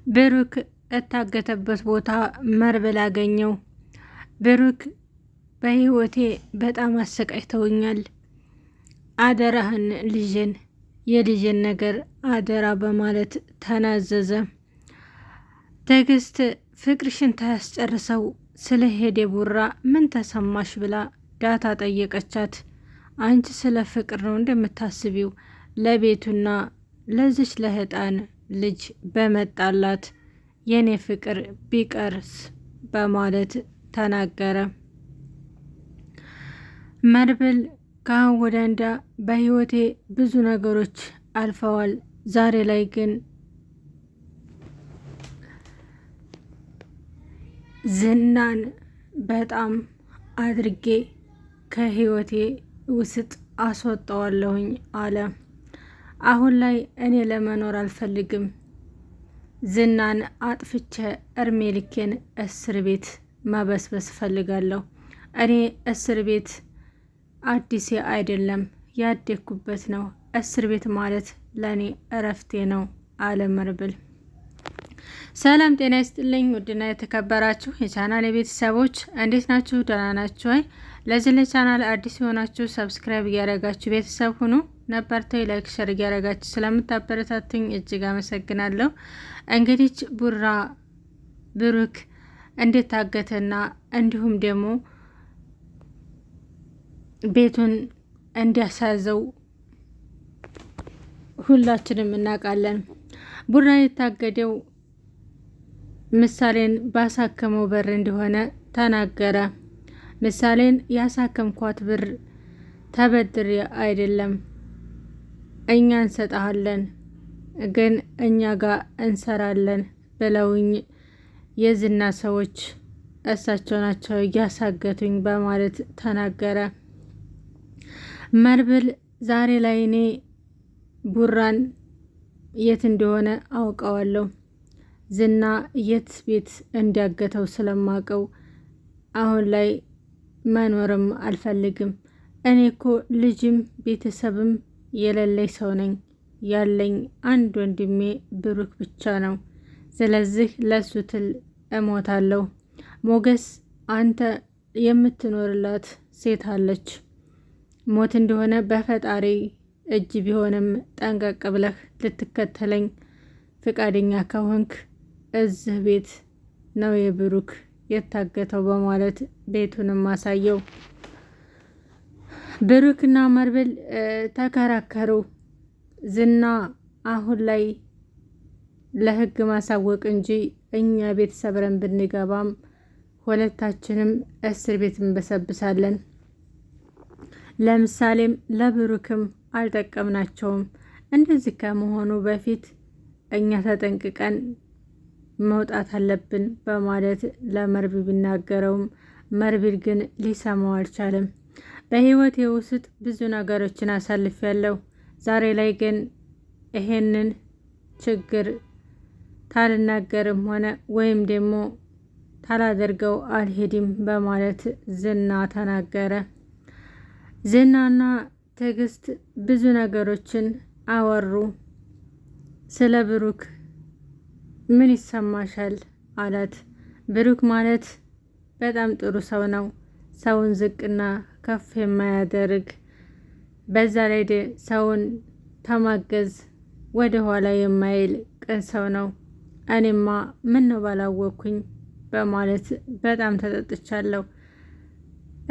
ብሩክ እታገተበት ቦታ መርብል አገኘው። ብሩክ በህይወቴ በጣም አሰቃይተውኛል፣ አደራህን የልጅን ነገር አደራ በማለት ተናዘዘ። ትዕግስት ፍቅርሽን ታያስጨርሰው ስለ ሄደ ቡራ ምን ተሰማሽ ብላ ዳታ ጠየቀቻት። አንቺ ስለ ፍቅር ነው እንደምታስቢው? ለቤቱና ለዚች ለህጣን ልጅ በመጣላት የኔ ፍቅር ቢቀርስ በማለት ተናገረ። መርብል ከአሁን ወደ እንዳ በህይወቴ ብዙ ነገሮች አልፈዋል። ዛሬ ላይ ግን ዝናን በጣም አድርጌ ከህይወቴ ውስጥ አስወጣዋለሁኝ አለ። አሁን ላይ እኔ ለመኖር አልፈልግም። ዝናን አጥፍቼ እርሜ ልኬን እስር ቤት መበስበስ ፈልጋለሁ። እኔ እስር ቤት አዲሴ አይደለም ያደግኩበት ነው። እስር ቤት ማለት ለእኔ እረፍቴ ነው አለ መርብል። ሰላም ጤና ይስጥልኝ ውድና የተከበራችሁ የቻናል የቤተሰቦች እንዴት ናችሁ? ደህና ናችሁ ወይ? ለዚህ ለቻናል አዲስ የሆናችሁ ሰብስክራይብ እያደረጋችሁ ቤተሰብ ሁኑ። ነባርተው ላይክ ሸር እያደረጋችሁ ስለምታበረታቱኝ እጅግ አመሰግናለሁ። እንግዲህ ብሩክ እንዴት ታገተና እንዲሁም ደግሞ ቤቱን እንዲያሳዘው ሁላችንም እናውቃለን። ቡራ የታገደው ምሳሌን ባሳከመው በር እንደሆነ ተናገረ። ምሳሌን ያሳከምኳት ብር ተበድሬ አይደለም፣ እኛ እንሰጣለን፣ ግን እኛ ጋር እንሰራለን ብለውኝ የዝና ሰዎች እሳቸው ናቸው እያሳገቱኝ በማለት ተናገረ። መርብል ዛሬ ላይ እኔ ቡራን የት እንደሆነ አውቀዋለሁ። ዝና የት ቤት እንዲያገተው ስለማቀው አሁን ላይ መኖርም አልፈልግም። እኔ እኮ ልጅም ቤተሰብም የሌለኝ ሰው ነኝ። ያለኝ አንድ ወንድሜ ብሩክ ብቻ ነው። ስለዚህ ለሱ ትል እሞታለሁ። ሞገስ አንተ የምትኖርላት ሴት አለች። ሞት እንደሆነ በፈጣሪ እጅ ቢሆንም ጠንቀቅ ብለህ ልትከተለኝ ፍቃደኛ ከሆንክ እዚህ ቤት ነው የብሩክ የታገተው በማለት ቤቱንም አሳየው። ብሩክና መርብል ተከራከሩ። ዝና አሁን ላይ ለህግ ማሳወቅ እንጂ እኛ ቤት ሰብረን ብንገባም ሁለታችንም እስር ቤት እንበሰብሳለን። ለምሳሌም ለብሩክም አልጠቀምናቸውም። እንደዚህ ከመሆኑ በፊት እኛ ተጠንቅቀን መውጣት አለብን በማለት ለመርብል ቢናገረውም መርብል ግን ሊሰማው አልቻለም። በህይወቴ ውስጥ ብዙ ነገሮችን አሳልፌያለሁ። ዛሬ ላይ ግን ይሄንን ችግር ታልናገርም ሆነ ወይም ደግሞ ታላደርገው አልሄድም በማለት ዝና ተናገረ። ዝናና ትዕግስት ብዙ ነገሮችን አወሩ። ስለ ብሩክ ምን ይሰማሻል አላት። ብሩክ ማለት በጣም ጥሩ ሰው ነው። ሰውን ዝቅና ከፍ የማያደርግ በዛ ላይ ሰውን ተማገዝ ወደ ኋላ የማይል ቅን ሰው ነው። እኔማ ምን ነው ባላወቅኩኝ በማለት በጣም ተጠጥቻለሁ።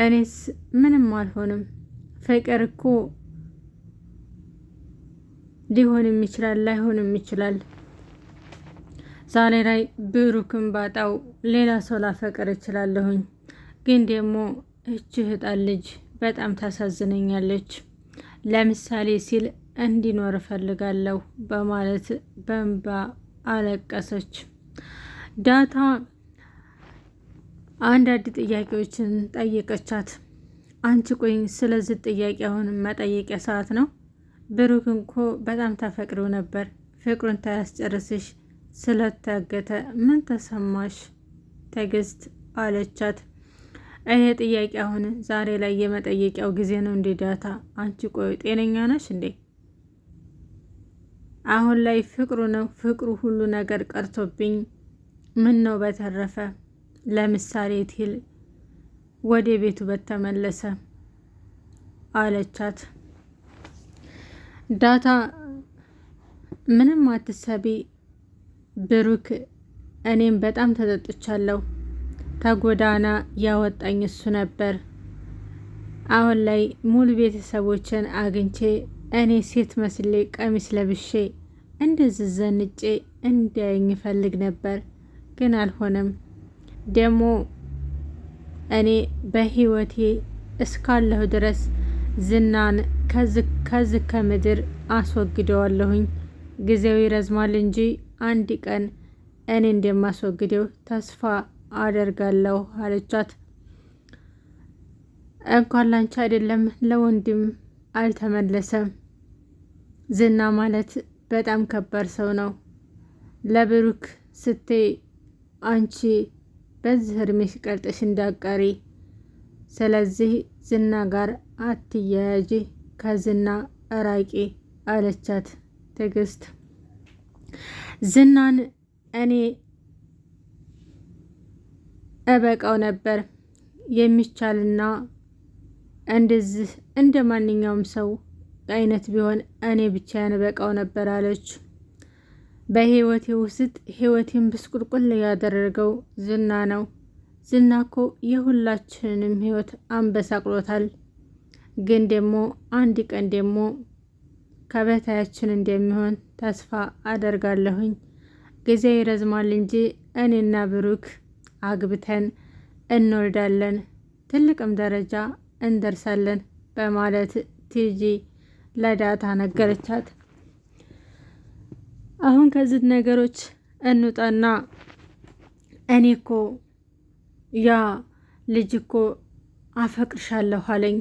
እኔስ ምንም አልሆንም። ፍቅር እኮ ሊሆንም ይችላል ላይሆንም ይችላል። ዛሬ ላይ ብሩክን ባጣው ሌላ ሰው ላፈቅር እችላለሁኝ። ግን ደግሞ እች ህጣን ልጅ በጣም ታሳዝነኛለች። ለምሳሌ ሲል እንዲኖር እፈልጋለሁ በማለት በእንባ አለቀሰች። ዳታ አንዳንድ ጥያቄዎችን ጠየቀቻት። አንቺ ቆይ ስለዚህ ጥያቄ አሁን መጠየቂያ ሰዓት ነው? ብሩክ እኮ በጣም ታፈቅረው ነበር። ፍቅሩን ታያስጨርስሽ ስለታገተ ምን ተሰማሽ ትዕግስት አለቻት። ይሄ ጥያቄ አሁን ዛሬ ላይ የመጠየቂያው ጊዜ ነው እንዴ ዳታ? አንቺ ቆይ ጤነኛ ነሽ እንዴ? አሁን ላይ ፍቅሩ ነው ፍቅሩ ሁሉ ነገር ቀርቶብኝ ምን ነው በተረፈ ለምሳሌ ትል ወደ ቤቱ በተመለሰ አለቻት። ዳታ ምንም አትሰቢ ብሩክ፣ እኔም በጣም ተጠጥቻለሁ። ተጎዳና ያወጣኝ እሱ ነበር። አሁን ላይ ሙሉ ቤተሰቦችን አግኝቼ እኔ ሴት መስሌ ቀሚስ ለብሼ እንደዚህ ዘንጬ እንዲያየኝ ፈልግ ነበር፣ ግን አልሆነም። ደግሞ እኔ በህይወቴ እስካለሁ ድረስ ዝናን ከዚህ ከምድር አስወግደዋለሁኝ። ጊዜው ይረዝማል እንጂ አንድ ቀን እኔ እንደማስወግደው ተስፋ አደርጋለሁ አለቻት። እንኳን ላንቺ አይደለም ለወንድም አልተመለሰም። ዝና ማለት በጣም ከባድ ሰው ነው። ለብሩክ ስትይ አንቺ በዚህ እድሜሽ ቀልጥሽ እንዳቀሪ፣ ስለዚህ ዝና ጋር አትያያጂ፣ ከዝና እራቂ አለቻት ትዕግስት። ዝናን እኔ እበቃው ነበር የሚቻልና እንደዚህ እንደ ማንኛውም ሰው አይነት ቢሆን እኔ ብቻዬን እበቃው ነበር አለች። በህይወቴ ውስጥ ህይወቴን ብስቁልቁል ያደረገው ዝና ነው። ዝና እኮ የሁላችንንም ህይወት አንበሳቅሎታል። ግን ደግሞ አንድ ቀን ደግሞ ከበታያችን እንደሚሆን ተስፋ አደርጋለሁኝ። ጊዜ ይረዝማል እንጂ እኔና ብሩክ አግብተን እንወልዳለን፣ ትልቅም ደረጃ እንደርሳለን በማለት ቲጂ ለዳታ ነገረቻት። አሁን ከዚህ ነገሮች እንውጣና እኔ እኮ ያ ልጅ እኮ አፈቅርሻለሁ አለኝ፣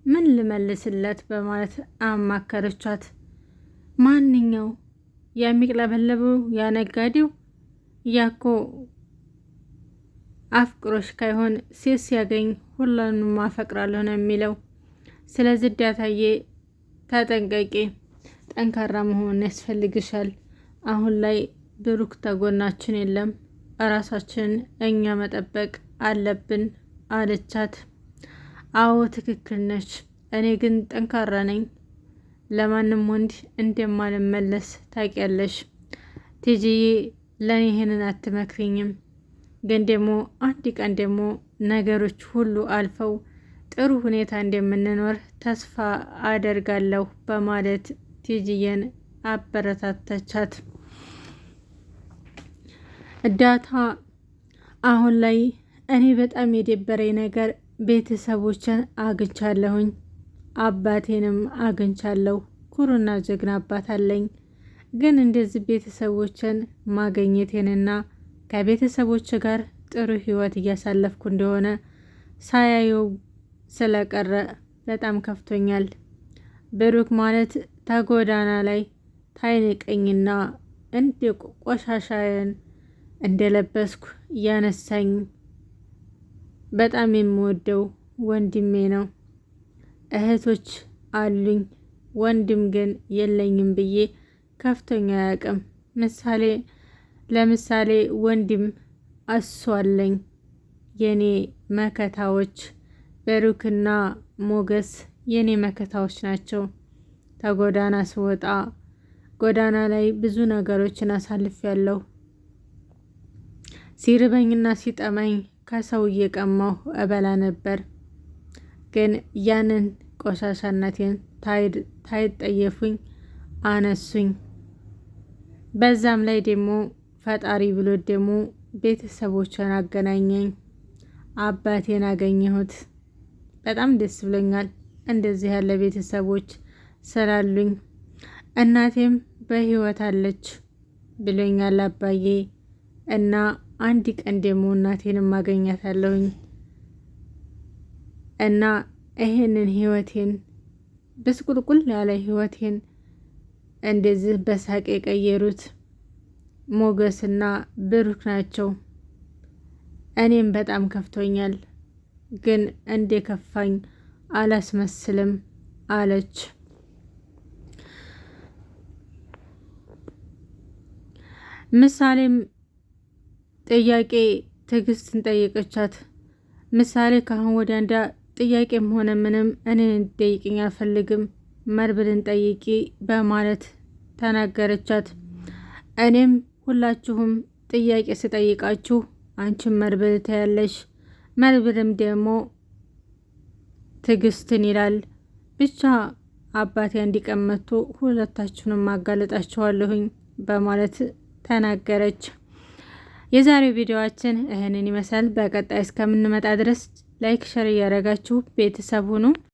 ምን ልመልስለት በማለት አማከረቻት። ማንኛው የሚቅለበለበው ያነጋዴው ያኮ አፍቅሮሽ ካይሆን ሴት ሲያገኝ ሁሉንም አፈቅራለሁ ነው የሚለው። ስለዚህ ዳታዬ ተጠንቀቂ፣ ጠንካራ መሆን ያስፈልግሻል። አሁን ላይ ብሩክ ተጎናችን የለም፣ እራሳችን እኛ መጠበቅ አለብን አለቻት። አዎ ትክክል ነች፣ እኔ ግን ጠንካራ ነኝ፣ ለማንም ወንድ እንደማልመለስ ታውቂያለሽ። ቲጂዬ ለእኔ ይሄንን አትመክሪኝም? ግን ደግሞ አንድ ቀን ደግሞ ነገሮች ሁሉ አልፈው ጥሩ ሁኔታ እንደምንኖር ተስፋ አደርጋለሁ በማለት ቲጂዬን አበረታተቻት። ዳታ አሁን ላይ እኔ በጣም የደበረኝ ነገር ቤተሰቦችን አግኝቻለሁኝ፣ አባቴንም አግኝቻለሁ። ኩሩና ጀግና አባት አለኝ። ግን እንደዚህ ቤተሰቦችን ማገኘቴንና ከቤተሰቦች ጋር ጥሩ ህይወት እያሳለፍኩ እንደሆነ ሳያየው ስለቀረ በጣም ከፍቶኛል። ብሩክ ማለት ተጎዳና ላይ ታይንቀኝና እንደ ቆሻሻዬን እንደለበስኩ እያነሳኝ በጣም የምወደው ወንድሜ ነው። እህቶች አሉኝ፣ ወንድም ግን የለኝም ብዬ ከፍቶኛ አያውቅም። ለምሳሌ ወንድም አሷለኝ። የኔ መከታዎች ብሩክና ሞገስ የኔ መከታዎች ናቸው። ተጎዳና ስወጣ ጎዳና ላይ ብዙ ነገሮችን አሳልፌያለሁ። ሲርበኝና ሲጠማኝ ከሰው እየቀማሁ እበላ ነበር። ግን ያንን ቆሻሻነቴን ታይጠየፉኝ አነሱኝ። በዛም ላይ ደግሞ ፈጣሪ ብሎ ደግሞ ቤተሰቦችን አገናኘኝ። አባቴን አገኘሁት። በጣም ደስ ብሎኛል እንደዚህ ያለ ቤተሰቦች ስላሉኝ። እናቴም በህይወት አለች ብሎኛል አባዬ። እና አንድ ቀን ደግሞ እናቴን ማገኛታለሁኝ። እና ይሄንን ህይወቴን ብስቁልቁል ያለ ህይወቴን እንደዚህ በሳቅ የቀየሩት ሞገስና ብሩክ ናቸው። እኔም በጣም ከፍቶኛል፣ ግን እንደ ከፋኝ አላስመስልም አለች። ምሳሌም ጥያቄ ትዕግስትን ጠየቀቻት። ምሳሌ ካሁን ወዲያ እንዳ ጥያቄም ሆነ ምንም እኔን እንድጠይቅኝ አልፈልግም፣ መርብልን ጠይቂ በማለት ተናገረቻት። እኔም ሁላችሁም ጥያቄ ስጠይቃችሁ አንቺም መርብል ታያለሽ፣ መርብልም ደግሞ ትዕግስትን ይላል። ብቻ አባቴ እንዲቀን መጥቶ ሁለታችሁንም ማጋለጣችኋለሁኝ በማለት ተናገረች። የዛሬው ቪዲዮአችን ይህንን ይመስላል። በቀጣይ እስከምንመጣ ድረስ ላይክ ሸር እያደረጋችሁ ቤተሰብ ሁኑ።